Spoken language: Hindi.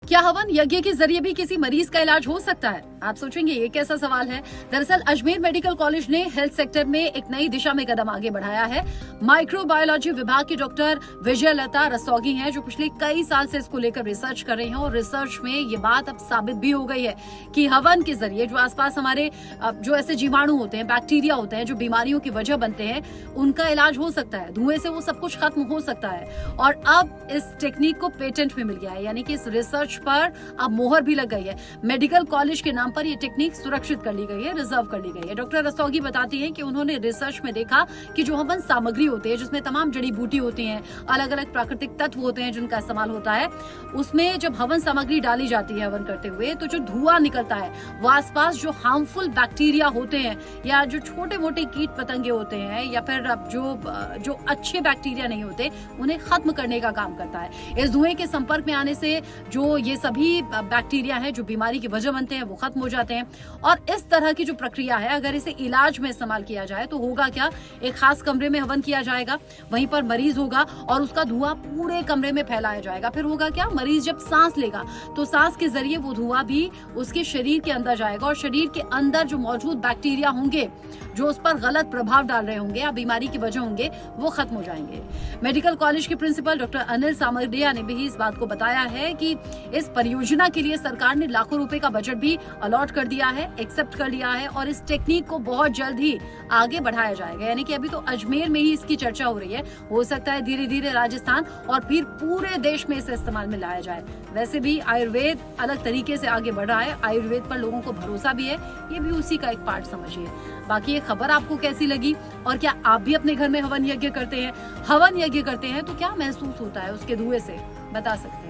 क्या हवन यज्ञ के जरिए भी किसी मरीज का इलाज हो सकता है? आप सोचेंगे ये कैसा सवाल है। दरअसल अजमेर मेडिकल कॉलेज ने हेल्थ सेक्टर में एक नई दिशा में कदम आगे बढ़ाया है। माइक्रोबायोलॉजी विभाग के डॉक्टर विजय लता रस्तोगी हैं, जो पिछले कई साल से इसको लेकर रिसर्च कर रही हैं और रिसर्च में ये बात अब साबित भी हो गई है कि हवन के जरिए जो आसपास हमारे जो ऐसे जीवाणु होते हैं, बैक्टीरिया होते हैं, जो बीमारियों की वजह बनते हैं, उनका इलाज हो सकता है। धुएं से वो सब कुछ खत्म हो सकता है। और अब इस टेक्निक को पेटेंट भी मिल गया है, यानी कि इस रिसर्च पर अब मोहर भी लग गई है। मेडिकल कॉलेज के नाम पर ये टेक्निक सुरक्षित कर ली गई है, रिजर्व कर ली गई है। डॉक्टर रस्तोगी बताती हैं कि उन्होंने रिसर्च में देखा कि जो हवन सामग्री होती है, जिसमें तमाम जड़ी बूटी होती हैं, अलग अलग प्राकृतिक तत्व होते हैं जिनका इस्तेमाल होता है, उसमें जब हवन सामग्री डाली जाती है हवन करते हुए, तो जो धुआं निकलता है वो आसपास जो हार्मफुल बैक्टीरिया होते हैं या जो छोटे मोटे कीट पतंगे होते हैं या फिर जो अच्छे बैक्टीरिया नहीं होते, उन्हें खत्म करने का काम करता है। इस धुएं के संपर्क में आने से जो ये सभी बैक्टीरिया हैं जो बीमारी की वजह बनते हैं, वो खत्म हो जाते हैं। और इस तरह की जो प्रक्रिया है, अगर इसे इलाज में इस्तेमाल किया जाए तो होगा क्या, एक खास कमरे में हवन किया जाएगा, वहीं पर मरीज होगा और उसका धुआं पूरे कमरे में फैलाया जाएगा। फिर होगा क्या, मरीज जब सांस लेगा तो सांस के जरिए वो धुआं भी उसके शरीर के अंदर जाएगा और शरीर के अंदर जो मौजूद बैक्टीरिया होंगे, जो उस पर गलत प्रभाव डाल रहे होंगे या बीमारी की वजह होंगे, वो खत्म हो जाएंगे। मेडिकल कॉलेज के प्रिंसिपल डॉक्टर अनिल सामरिया ने भी इस बात को बताया है कि इस परियोजना के लिए सरकार ने लाखों रुपए का बजट भी अलॉट कर दिया है, एक्सेप्ट कर लिया है और इस टेक्निक को बहुत जल्द ही आगे बढ़ाया जाएगा। यानी कि अभी तो अजमेर में ही इसकी चर्चा हो रही है, हो सकता है धीरे धीरे राजस्थान और फिर पूरे देश में इसे इस्तेमाल में लाया जाए। वैसे भी आयुर्वेद अलग तरीके से आगे बढ़ रहा है, आयुर्वेद पर लोगों को भरोसा भी है, ये भी उसी का एक पार्ट समझिए। बाकी ये खबर आपको कैसी लगी और क्या आप भी अपने घर में हवन यज्ञ करते हैं? हवन यज्ञ करते हैं तो क्या महसूस होता है उसके धुएं से, बता सकते हैं।